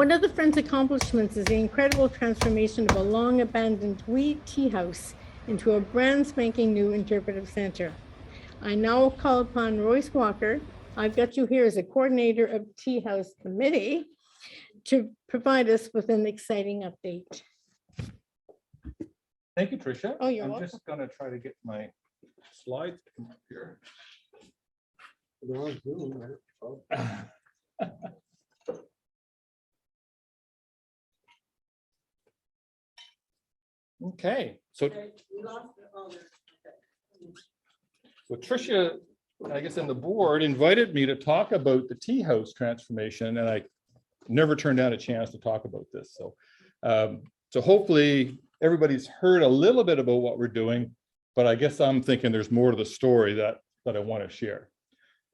One of the Friends' accomplishments is the incredible transformation of a long abandoned wee tea house into a brand spanking new interpretive center. I now call upon Royce Walker, I've got you here as a coordinator of Teahouse committee, to provide us with an exciting update. Thank you, Tricia. Oh, you're I'm welcome. just going to try to get my slides to come up here. Okay, so Tricia, I guess, and the board invited me to talk about the tea house transformation, and I never turned down a chance to talk about this. So, so hopefully everybody's heard a little bit about what we're doing, but I guess I'm thinking there's more to the story that I want to share.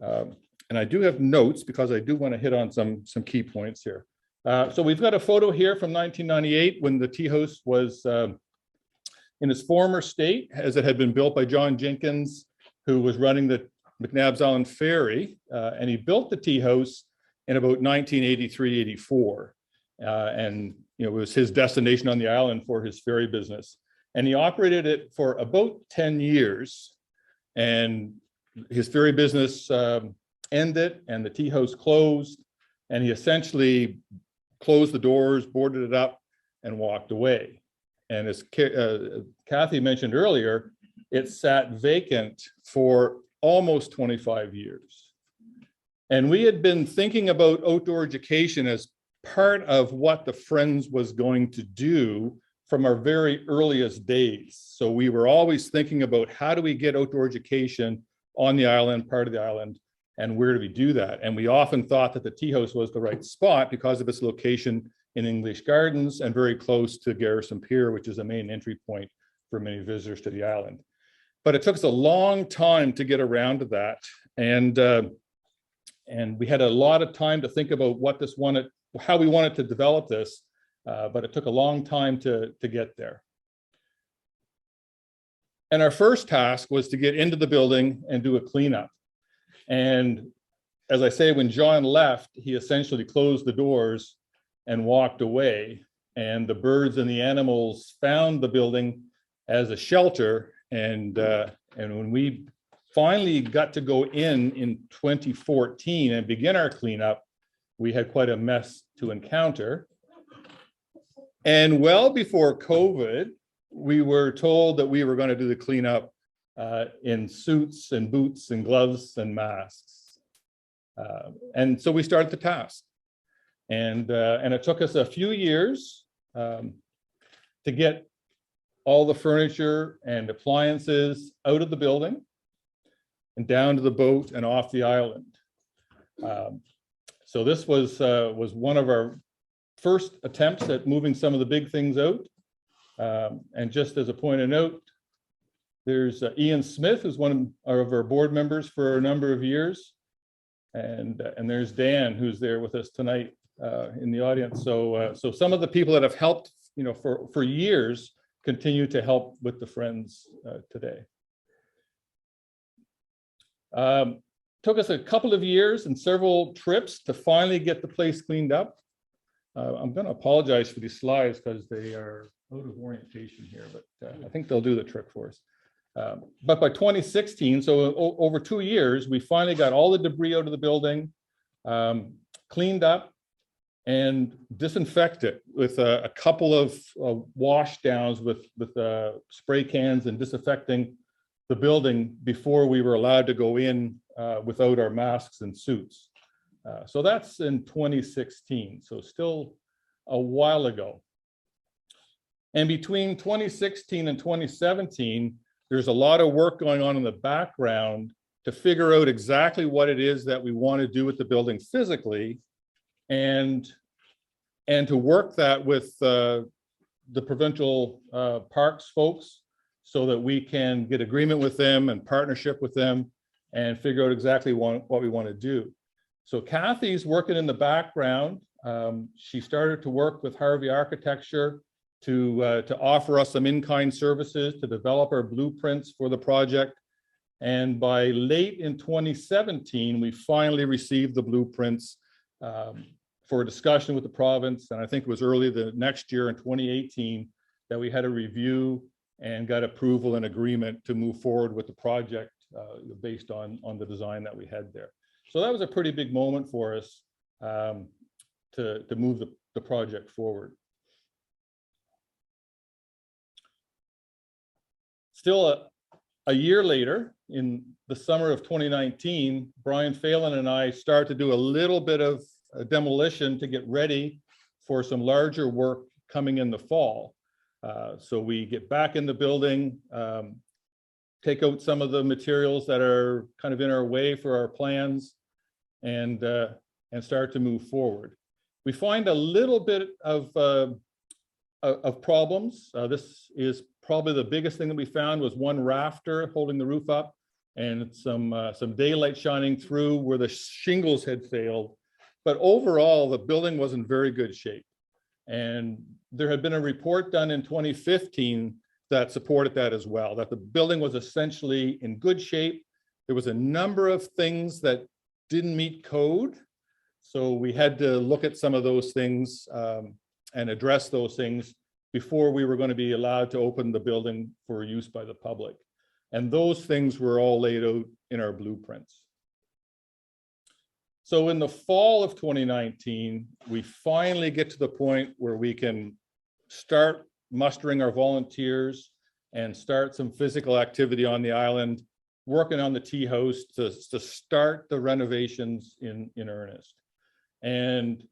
And I do have notes because I do want to hit on some key points here. So we've got a photo here from 1998 when the tea house was in its former state, as it had been built by John Jenkins, who was running the McNabs Island Ferry, and he built the tea house in about 1983-84. And it was his destination on the island for his ferry business. And he operated it for about 10 years. And his ferry business ended and the tea house closed. And he essentially closed the doors, boarded it up, and walked away. And as Kathy mentioned earlier, it sat vacant for almost 25 years. And we had been thinking about outdoor education as part of what the Friends was going to do from our very earliest days. So we were always thinking about how do we get outdoor education on the island, part of the island, and where do we do that? And we often thought that the tea house was the right spot because of its location in English Gardens and very close to Garrison Pier, which is a main entry point for many visitors to the island. But it took us a long time to get around to that. And we had a lot of time to think about how we wanted to develop this, but it took a long time to get there. And our first task was to get into the building and do a cleanup. And as I say, when John left, he essentially closed the doors and walked away. And the birds and the animals found the building as a shelter. And when we finally got to go in 2014 and begin our cleanup, we had quite a mess to encounter. And well before COVID, we were told that we were going to do the cleanup in suits and boots and gloves and masks. And so we started the task. And it took us a few years to get all the furniture and appliances out of the building and down to the boat and off the island. So this was one of our first attempts at moving some of the big things out. And just as a point of note, there's Ian Smith, who's one of our board members for a number of years. And there's Dan, who's there with us tonight in the audience. So some of the people that have helped, for years, continue to help with the Friends today. Took us a couple of years and several trips to finally get the place cleaned up. I'm going to apologize for these slides because they are out of orientation here, but I think they'll do the trick for us. But by 2016, so over 2 years, we finally got all the debris out of the building, cleaned up, and disinfected with a couple of wash downs with spray cans and disinfecting the building before we were allowed to go in without our masks and suits. So that's in 2016, so still a while ago. And between 2016 and 2017, there's a lot of work going on in the background to figure out exactly what it is that we want to do with the building physically, and to work that with the provincial parks folks so that we can get agreement with them and partnership with them and figure out exactly what we want to do. So Kathy's working in the background. She started to work with Harvey Architecture to offer us some in-kind services to develop our blueprints for the project. And by late in 2017, we finally received the blueprints for a discussion with the province. And I think it was early the next year in 2018 that we had a review and got approval and agreement to move forward with the project based on the design that we had there. So that was a pretty big moment for us to move the project forward. Still a year later, in the summer of 2019, Brian Phelan and I started to do a little bit of demolition to get ready for some larger work coming in the fall. So we get back in the building, take out some of the materials that are kind of in our way for our plans, and start to move forward. We find a little bit of problems. This is probably the biggest thing that we found was one rafter holding the roof up and some daylight shining through where the shingles had failed. But overall, the building was in very good shape. And there had been a report done in 2015 that supported that as well, that the building was essentially in good shape. There was a number of things that didn't meet code. So we had to look at some of those things and address those things before we were going to be allowed to open the building for use by the public. And those things were all laid out in our blueprints. So in the fall of 2019, we finally get to the point where we can start mustering our volunteers and start some physical activity on the island, working on the Teahouse to start the renovations in earnest. And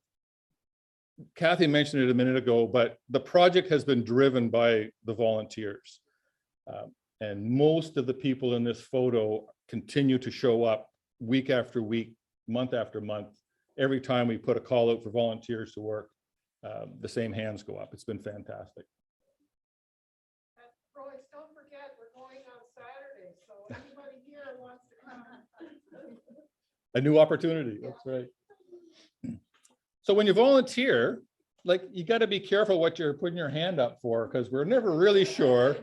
Kathy mentioned it a minute ago, but the project has been driven by the volunteers. And most of the people in this photo continue to show up week after week, month after month. Every time we put a call out for volunteers to work, the same hands go up. It's been fantastic. Royce, don't forget, we're going on Saturday, so anybody here wants to come. A new opportunity, that's right. So when you volunteer, like, you got to be careful what you're putting your hand up for, because we're never really sure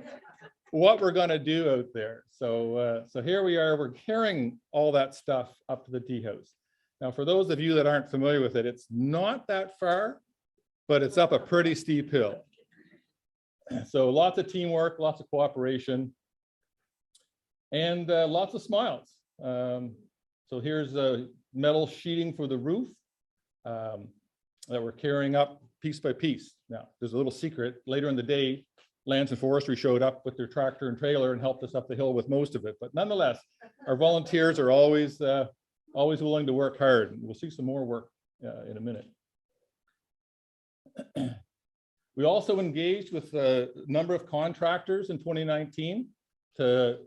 what we're going to do out there. So so here we are, we're carrying all that stuff up to the Teahouse. Now, for those of you that aren't familiar with it, it's not that far, but it's up a pretty steep hill. So lots of teamwork, lots of cooperation, and lots of smiles. So here's a metal sheeting for the roof that we're carrying up piece by piece. Now, there's a little secret. Later in the day, Lands and Forestry showed up with their tractor and trailer and helped us up the hill with most of it. But nonetheless, our volunteers are always willing to work hard. We'll see some more work in a minute. We also engaged with a number of contractors in 2019 to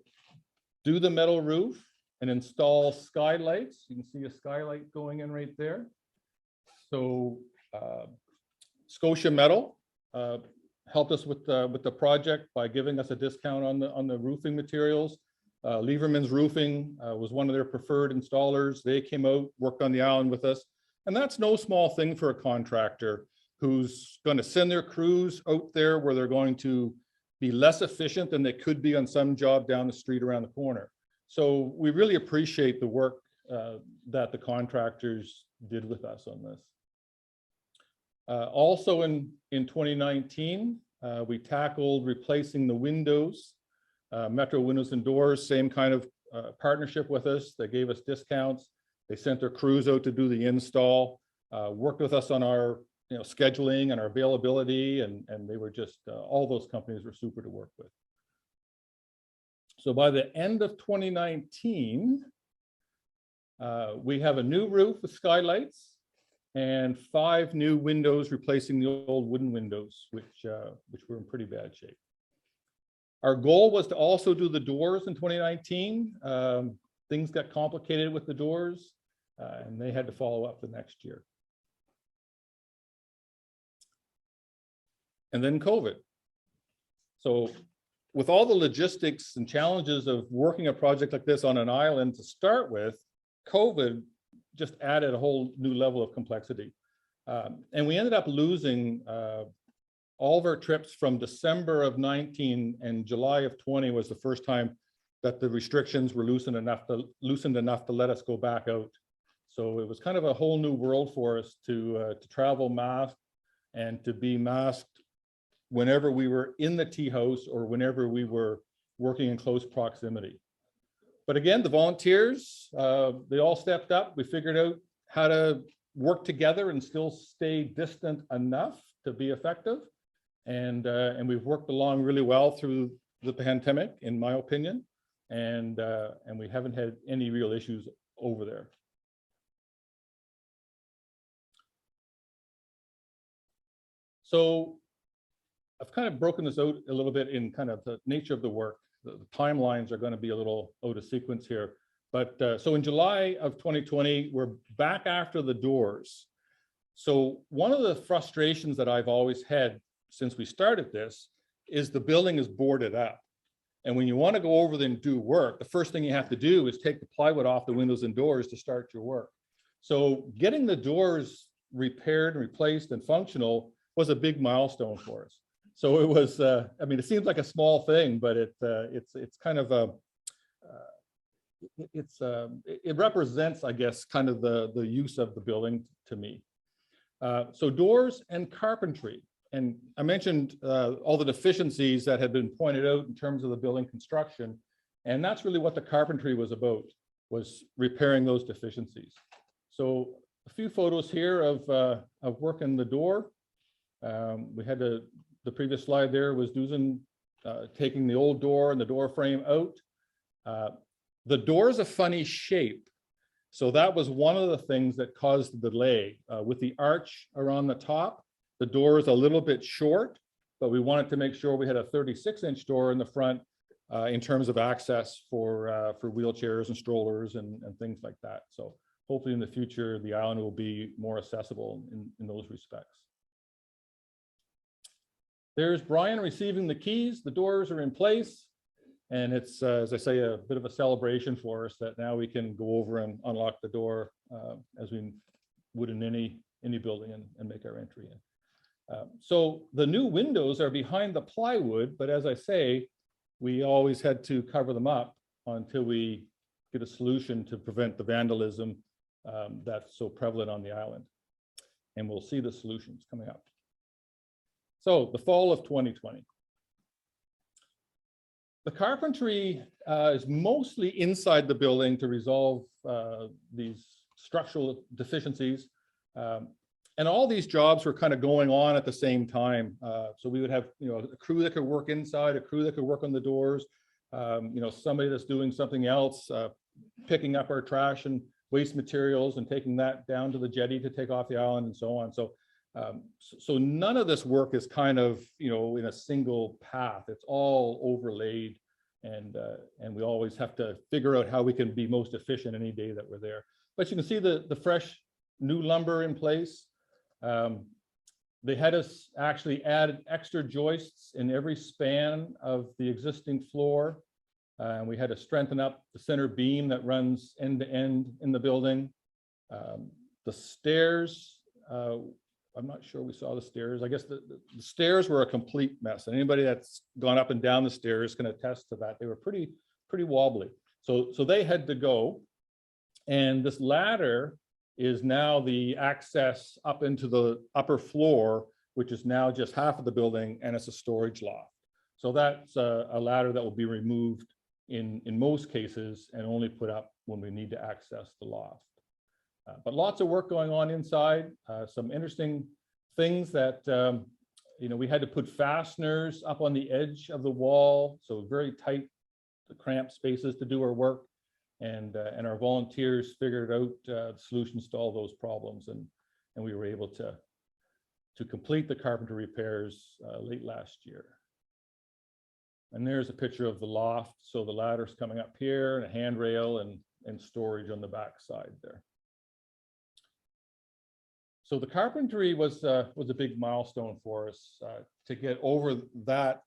do the metal roof and install skylights. You can see a skylight going in right there. So Scotia Metal helped us with the project by giving us a discount on the roofing materials. Leverman's Roofing was one of their preferred installers. They came out, worked on the island with us. And that's no small thing for a contractor who's going to send their crews out there where they're going to be less efficient than they could be on some job down the street around the corner. So we really appreciate the work that the contractors did with us on this. Also in 2019, we tackled replacing the windows. Metro Windows and Doors, same kind of partnership with us. They gave us discounts. They sent their crews out to do the install, worked with us on our scheduling and our availability, and they were just, all those companies were super to work with. So by the end of 2019, we have a new roof with skylights and 5 new windows replacing the old wooden windows, which were in pretty bad shape. Our goal was to also do the doors in 2019. Things got complicated with the doors, and they had to follow up the next year. And then COVID. So with all the logistics and challenges of working a project like this on an island to start with, COVID just added a whole new level of complexity. And we ended up losing all of our trips from December of 19 and July of 20 was the first time that the restrictions were loosened enough to let us go back out. So it was kind of a whole new world for us to travel masked and to be masked whenever we were in the tea house or whenever we were working in close proximity. But again, the volunteers, they all stepped up. We figured out how to work together and still stay distant enough to be effective. And we've worked along really well through the pandemic, in my opinion. And we haven't had any real issues over there. So I've kind of broken this out a little bit in kind of the nature of the work. The timelines are going to be a little out of sequence here. But so in July of 2020, we're back after the doors. So one of the frustrations that I've always had since we started this is the building is boarded up. And when you want to go over there and do work, the first thing you have to do is take the plywood off the windows and doors to start your work. So getting the doors repaired and replaced and functional was a big milestone for us. So it was, I mean, it seems like a small thing, but it's kind of a, it represents, I guess, kind of the use of the building to me. So doors and carpentry. And I mentioned all the deficiencies that had been pointed out in terms of the building construction. And that's really what the carpentry was about, was repairing those deficiencies. So a few photos here of work in the door. We had the previous slide there was Dusan taking the old door and the door frame out. The door is a funny shape. So that was one of the things that caused the delay. With the arch around the top, the door is a little bit short, but we wanted to make sure we had a 36-inch door in the front in terms of access for wheelchairs and strollers and things like that. So hopefully in the future, the island will be more accessible in those respects. There's Brian receiving the keys. The doors are in place. And it's, as I say, a bit of a celebration for us that now we can go over and unlock the door as we would in any building and make our entry in. So the new windows are behind the plywood, but as I say, we always had to cover them up until we get a solution to prevent the vandalism that's so prevalent on the island. And we'll see the solutions coming up. So the fall of 2020. The carpentry is mostly inside the building to resolve these structural deficiencies. And all these jobs were kind of going on at the same time. So we would have, a crew that could work inside, a crew that could work on the doors, somebody that's doing something else, picking up our trash and waste materials and taking that down to the jetty to take off the island and so on. So none of this work is kind of, in a single path. It's all overlaid, and we always have to figure out how we can be most efficient any day that we're there. But you can see the fresh new lumber in place. They had us actually add extra joists in every span of the existing floor. And we had to strengthen up the center beam that runs end to end in the building. The stairs, I'm not sure we saw the stairs. I guess the stairs were a complete mess. And anybody that's gone up and down the stairs can attest to that. They were pretty wobbly. So they had to go. And this ladder is now the access up into the upper floor, which is now just half of the building, and it's a storage loft. So that's a ladder that will be removed in most cases and only put up when we need to access the loft. But lots of work going on inside. Some interesting things that, we had to put fasteners up on the edge of the wall. So very tight, cramped spaces to do our work. And our volunteers figured out solutions to all those problems. And we were able to complete the carpentry repairs late last year. And there's a picture of the loft. So the ladder's coming up here and a handrail and storage on the back side there. So the carpentry was a big milestone for us to get over that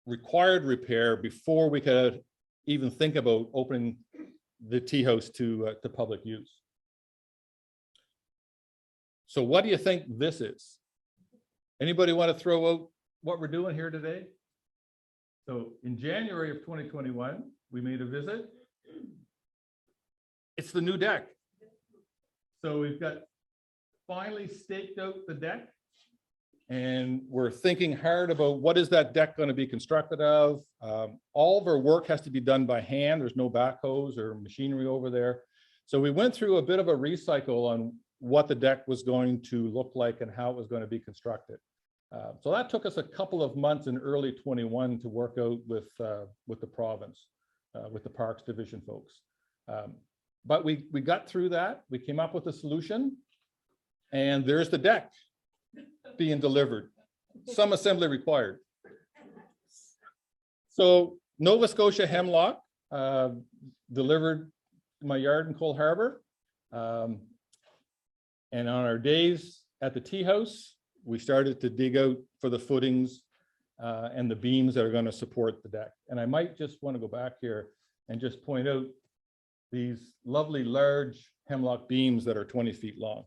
required repair before we could even think about opening the tea house to public use. So what do you think this is? Anybody want to throw out what we're doing here today? So in January of 2021, we made a visit. It's the new deck. So we've got finally staked out the deck. And we're thinking hard about what is that deck going to be constructed of. All of our work has to be done by hand. There's no backhoes or machinery over there. So we went through a bit of a recycle on what the deck was going to look like and how it was going to be constructed. So that took us a couple of months in early 21 to work out with the province, with the Parks Division folks. But we got through that. We came up with a solution, and there's the deck being delivered. Some assembly required. So Nova Scotia hemlock delivered my yard in Cole Harbour. And on our days at the Teahouse, we started to dig out for the footings and the beams that are going to support the deck. And I might just want to go back here and just point out these lovely large hemlock beams that are 20 feet long.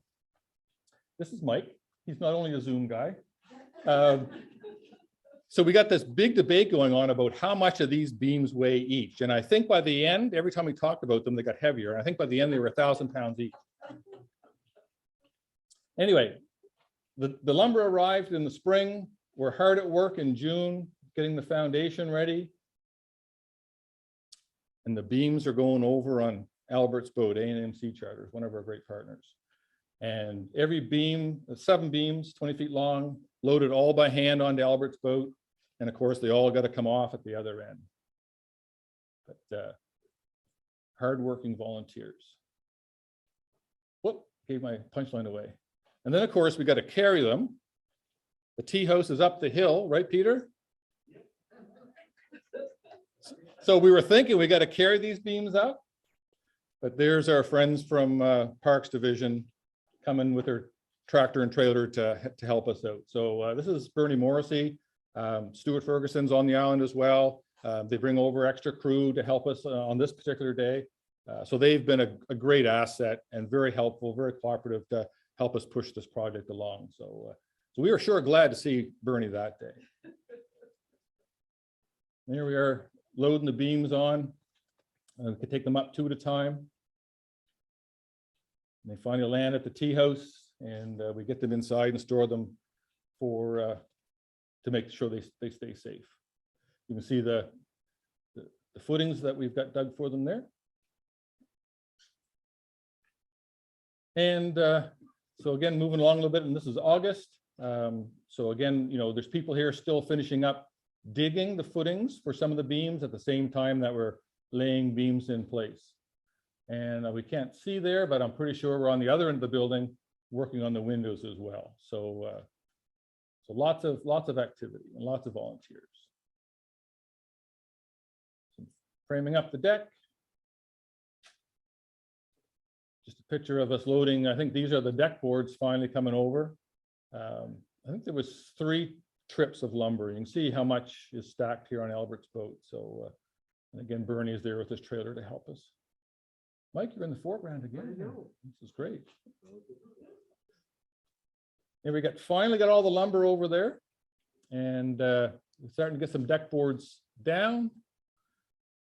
This is Mike. He's not only a Zoom guy. So we got this big debate going on about how much of these beams weigh each. And I think by the end, every time we talked about them, they got heavier. And I think by the end, they were 1,000 pounds each. Anyway, the lumber arrived in the spring. We're hard at work in June, getting the foundation ready. And the beams are going over on Albert's boat, A&M Sea Charters, one of our great partners. And every beam, 7 beams, 20 feet long, loaded all by hand onto Albert's boat. And of course, they all got to come off at the other end. But hardworking volunteers. Whoop, gave my punchline away. And then of course, we got to carry them. The Teahouse is up the hill, right, Peter? So we were thinking we got to carry these beams up. But there's our friends from Parks Division coming with their tractor and trailer to help us out. So this is Bernie Morrissey. Stuart Ferguson's on the island as well. They bring over extra crew to help us on this particular day. So they've been a great asset and very helpful, very cooperative to help us push this project along. So we were sure glad to see Bernie that day. There we are, loading the beams on. We could take them up 2 at a time. And they finally land at the Teahouse, and we get them inside and store them for to make sure they stay safe. You can see the footings that we've got dug for them there. And so again, moving along a little bit, and this is August. So again, you know, there's people here still finishing up digging the footings for some of the beams at the same time that we're laying beams in place. And we can't see there, but I'm pretty sure we're on the other end of the building working on the windows as well. So so lots of activity and lots of volunteers. So framing up the deck. Just a picture of us loading. I think these are the deck boards finally coming over. I think there was 3 trips of lumber. You can see how much is stacked here on Albert's boat. So, and again, Bernie is there with his trailer to help us. Mike, you're in the foreground again. I know. This is great. And we finally got all the lumber over there, and we're starting to get some deck boards down.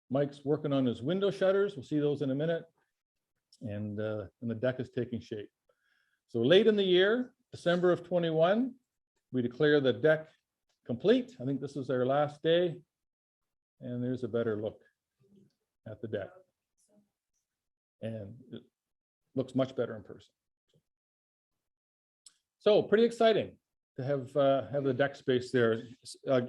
Mike's working on his window shutters. We'll see those in a minute. And the deck is taking shape. So late in the year, December of 21, we declare the deck complete. I think this is our last day. And there's a better look at the deck. And it looks much better in person. So pretty exciting to have the deck space there.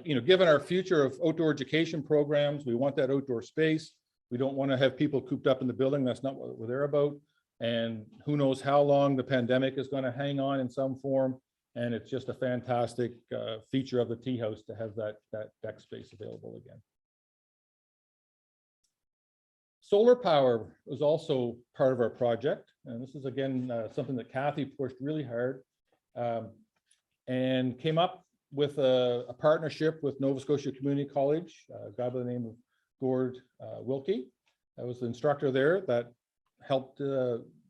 You know, given our future of outdoor education programs, we want that outdoor space. We don't want to have people cooped up in the building. That's not what we're there about. And who knows how long the pandemic is going to hang on in some form. And it's just a fantastic feature of the Teahouse to have that deck space available again. Solar power was also part of our project. And this is, again, something that Kathy pushed really hard and came up with a partnership with Nova Scotia Community College, a guy by the name of Gord Wilkie. That was the instructor there that helped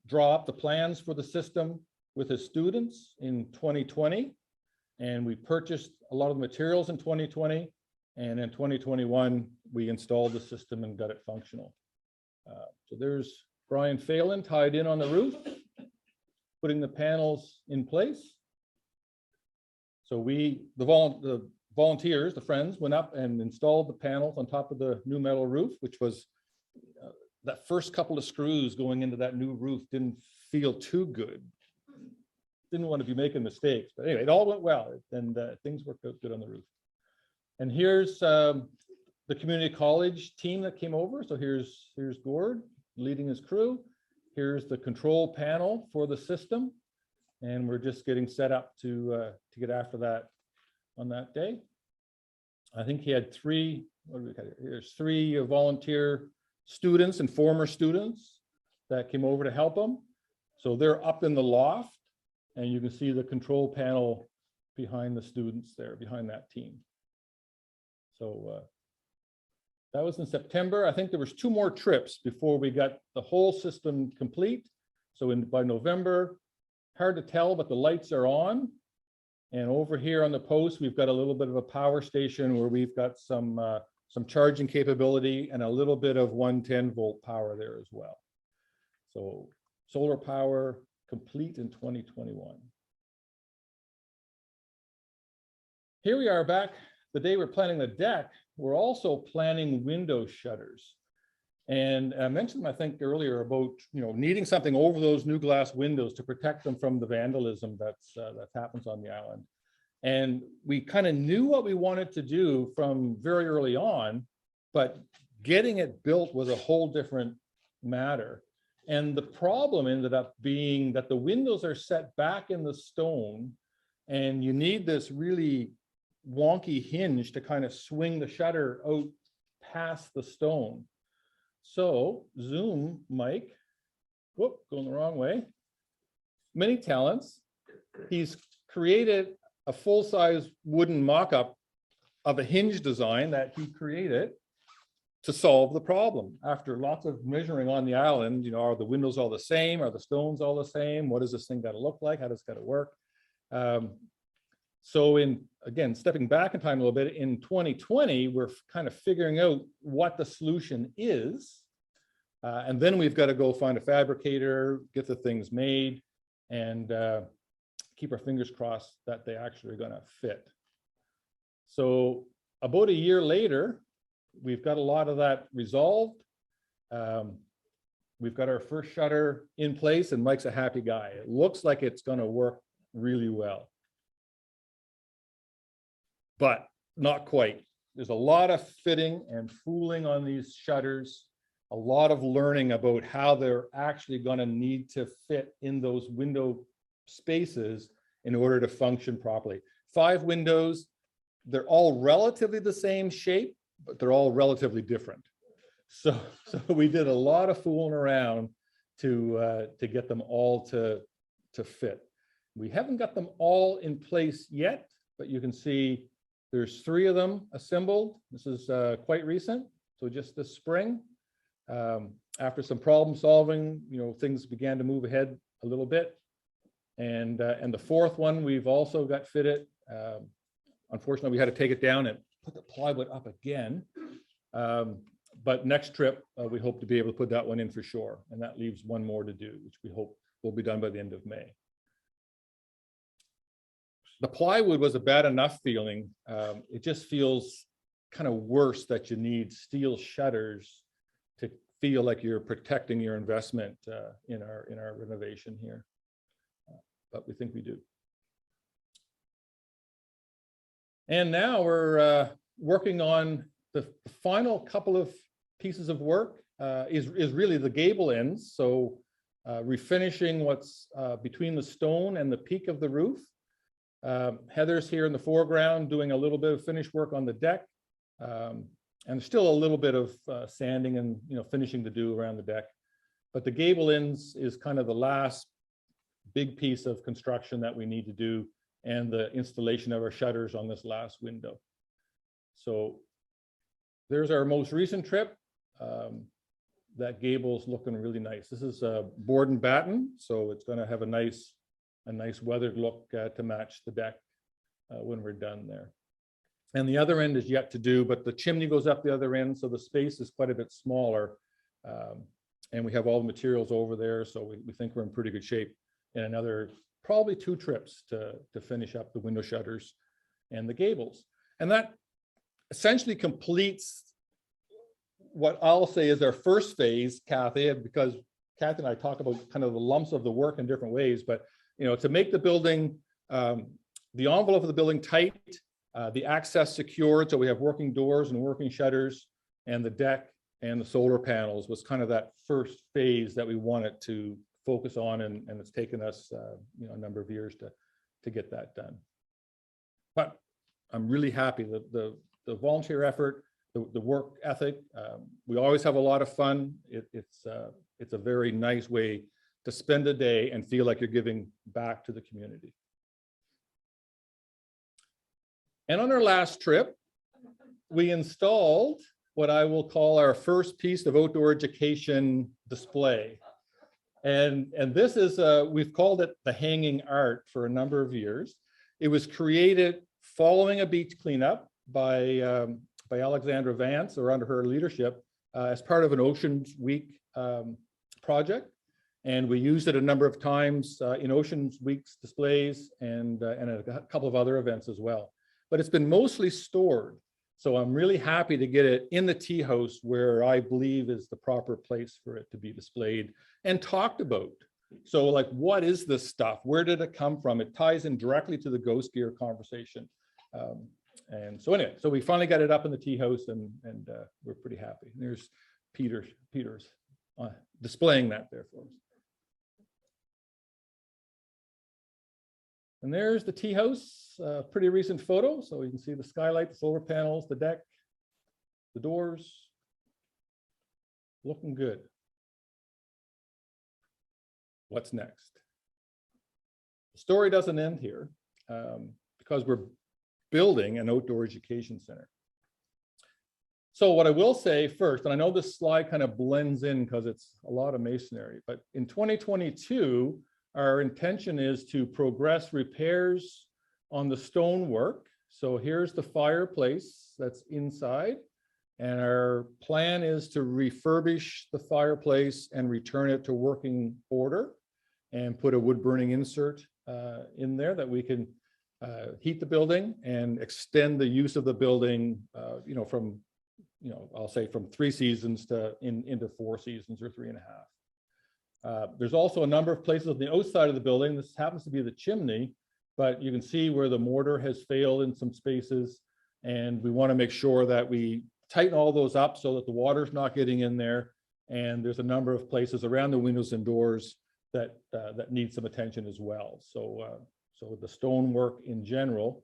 draw up the plans for the system with his students in 2020. And we purchased a lot of the materials in 2020. And in 2021, we installed the system and got it functional. So there's Brian Phelan tied in on the roof. putting the panels in place. So the volunteers, the friends, went up and installed the panels on top of the new metal roof, which was that first couple of screws going into that new roof didn't feel too good. Didn't want to be making mistakes, but anyway, it all went well, and things worked out good on the roof. And here's the community college team that came over. So here's Gord leading his crew. Here's the control panel for the system, and we're just getting set up to get after that on that day. I think he had three. What do we got here? Here's three volunteer students and former students that came over to help him. So they're up in the loft, and you can see the control panel behind the students there, behind that team. So that was in September. I think there was 2 more trips before we got the whole system complete. So by November, hard to tell, but the lights are on. And over here on the post, we've got a little bit of a power station where we've got some charging capability and a little bit of 110-volt power there as well. So solar power complete in 2021. Here we are back the day we're planning the deck. We're also planning window shutters. And I mentioned, I think earlier, about needing something over those new glass windows to protect them from the vandalism that happens on the island. And we kind of knew what we wanted to do from very early on, but getting it built was a whole different matter. And the problem ended up being that the windows are set back in the stone, and you need this really wonky hinge to kind of swing the shutter out past the stone. So Zoom Mike, whoop, going the wrong way. Many talents. He's created a full-size wooden mock-up of a hinge design that he created to solve the problem. After lots of measuring on the island, are the windows all the same? Are the stones all the same? What does this thing got to look like? How does it got to work? So again, stepping back in time a little bit, in 2020, we're kind of figuring out what the solution is. And then we've got to go find a fabricator, get the things made, and keep our fingers crossed that they actually are going to fit. So about a year later, we've got a lot of that resolved. We've got our first shutter in place, and Mike's a happy guy. It looks like it's going to work really well. But not quite. There's a lot of fitting and fooling on these shutters, a lot of learning about how they're actually going to need to fit in those window spaces in order to function properly. 5 windows, they're all relatively the same shape, but they're all relatively different. So we did a lot of fooling around to get them all to fit. We haven't got them all in place yet, but you can see there's 3 of them assembled. This is quite recent, so just this spring. After some problem solving, things began to move ahead a little bit. And the 4th one we've also got fitted. Unfortunately, we had to take it down and put the plywood up again. But next trip, we hope to be able to put that one in for sure. And that leaves 1 more to do, which we hope will be done by the end of May. The plywood was a bad enough feeling. It just feels kind of worse that you need steel shutters to feel like you're protecting your investment in our renovation here. But we think we do. And now we're working on the final couple of pieces of work is really the gable ends. So refinishing what's between the stone and the peak of the roof. Heather's here in the foreground doing a little bit of finish work on the deck, and still a little bit of sanding and finishing to do around the deck. But the gable ends is kind of the last big piece of construction that we need to do, and the installation of our shutters on this last window. So there's our most recent trip. That gable's looking really nice. This is board and batten, so it's going to have a nice weathered look to match the deck when we're done there. And the other end is yet to do, but the chimney goes up the other end, so the space is quite a bit smaller. And we have all the materials over there, so we think we're in pretty good shape and another probably 2 trips to finish up the window shutters and the gables. And that essentially completes what I'll say is our first phase, Kathy, because Kathy and I talk about kind of the lumps of the work in different ways, but to make the building, the envelope of the building tight, the access secured, so we have working doors and working shutters, and the deck and the solar panels was kind of that first phase that we wanted to focus on, and it's taken us a number of years to get that done. But I'm really happy that the volunteer effort, the work ethic, we always have a lot of fun. It's a very nice way to spend a day and feel like you're giving back to the community. And on our last trip, we installed what I will call our first piece of outdoor education display. And this is, we've called it the hanging art for a number of years. It was created following a beach cleanup by Alexandra Vance, or under her leadership, as part of an Oceans Week project. And we used it a number of times in Oceans Week's displays and a couple of other events as well. But it's been mostly stored. So I'm really happy to get it in the Teahouse, where I believe is the proper place for it to be displayed and talked about. So like, what is this stuff? Where did it come from? It ties in directly to the ghost gear conversation. And so anyway, so we finally got it up in the Teahouse, and we're pretty happy. There's Peter's displaying that there for us. And there's the Teahouse, pretty recent photo. So you can see the skylight, the solar panels, the deck, the doors, looking good. What's next? The story doesn't end here, because we're building an outdoor education center. So what I will say first, and I know this slide kind of blends in because it's a lot of masonry, but in 2022, our intention is to progress repairs on the stonework. So here's the fireplace that's inside, and our plan is to refurbish the fireplace and return it to working order, and put a wood burning insert in there that we can heat the building and extend the use of the building, from, I'll say from 3 seasons into 4 seasons or 3.5. There's also a number of places on the outside of the building. This happens to be the chimney, but you can see where the mortar has failed in some spaces. And we want to make sure that we tighten all those up so that the water's not getting in there. And there's a number of places around the windows and doors that need some attention as well. So the stonework in general.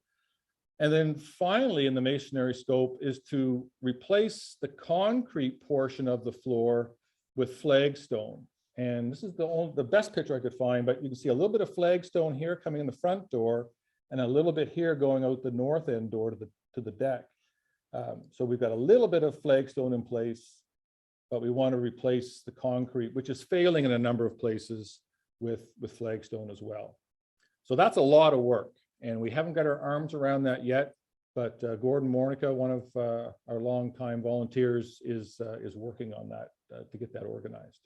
And then finally, in the masonry scope, is to replace the concrete portion of the floor with flagstone. And this is the best picture I could find, but you can see a little bit of flagstone here coming in the front door, and a little bit here going out the north end door to the deck. So we've got a little bit of flagstone in place, but we want to replace the concrete, which is failing in a number of places, with flagstone as well. So that's a lot of work, and we haven't got our arms around that yet. But Gordon Mornica, one of our longtime volunteers, is working on that to get that organized.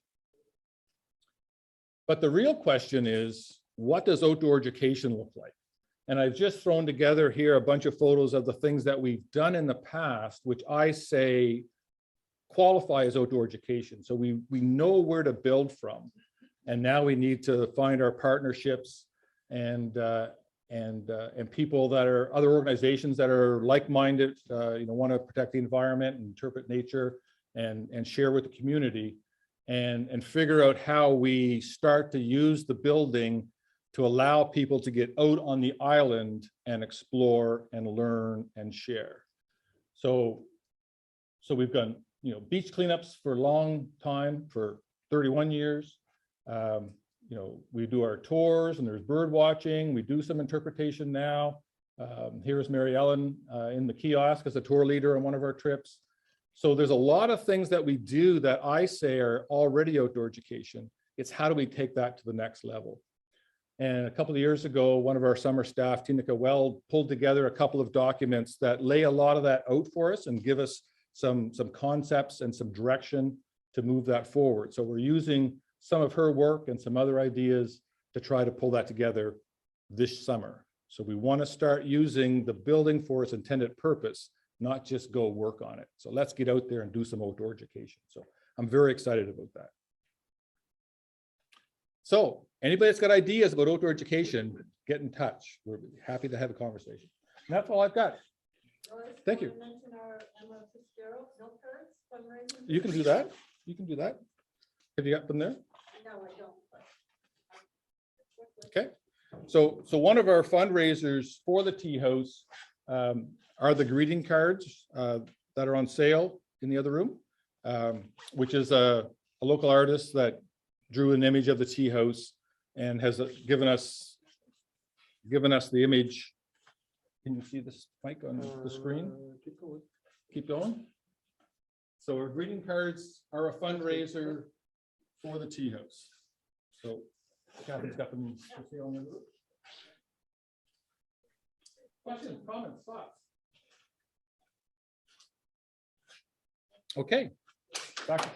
But the real question is, what does outdoor education look like? And I've just thrown together here a bunch of photos of the things that we've done in the past, which I say qualify as outdoor education. So we know where to build from. And now we need to find our partnerships and people that are other organizations that are like-minded, want to protect the environment and interpret nature and share with the community, and figure out how we start to use the building to allow people to get out on the island and explore and learn and share. So we've done, beach cleanups for a long time, for 31 years. We do our tours, and there's bird watching. We do some interpretation now. Here's Mary Ellen in the kiosk as a tour leader on one of our trips. So there's a lot of things that we do that I say are already outdoor education. It's how do we take that to the next level? And a couple of years ago, one of our summer staff, Tinica Well, pulled together a couple of documents that lay a lot of that out for us and give us some concepts and some direction to move that forward. So we're using some of her work and some other ideas to try to pull that together this summer. So we want to start using the building for its intended purpose, not just go work on it. So let's get out there and do some outdoor education. So I'm very excited about that. So anybody that's got ideas about outdoor education, get in touch. We're happy to have a conversation. And that's all I've got. Thank you. You can do that. You can do that. Have you got them there? No, I don't. Okay. So one of our fundraisers for the Teahouse are the greeting cards that are on sale in the other room, which is a local artist that drew an image of the Teahouse and has given us the image. Can you see this, Mike, on the screen? Keep going. So our greeting cards are a fundraiser for the Teahouse. So Kathy's got them for sale on the roof. Questions, comments, thoughts? Okay. Dr.